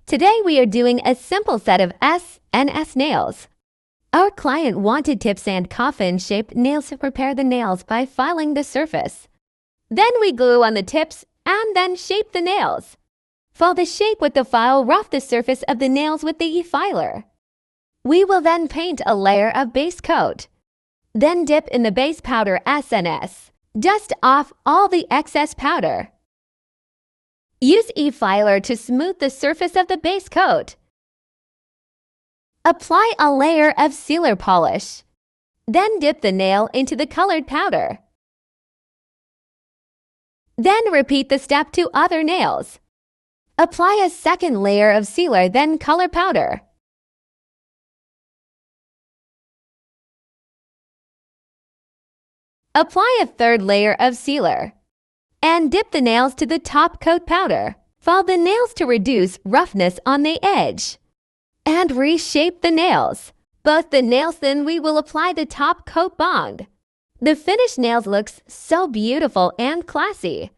Today we are doing a simple set of SNS nails. Our client wanted tips and coffin-shaped nails to prepare the nails by filing the surface. Then we glue on the tips and then shape the nails. File the shape with the file, rough the surface of the nails with the e-filer. We will then paint a layer of base coat. Then dip in the base powder SNS. Dust off all the excess powder. Use e-filer to smooth the surface of the base coat. Apply a layer of sealer polish. Then dip the nail into the colored powder. Then repeat the step to other nails. Apply a second layer of sealer, then color powder. Apply a third layer of sealer. And dip the nails to the top coat powder. File the nails to reduce roughness on the edge. And reshape the nails. Both the nails, then we will apply the top coat bond. The finished nails looks so beautiful and classy.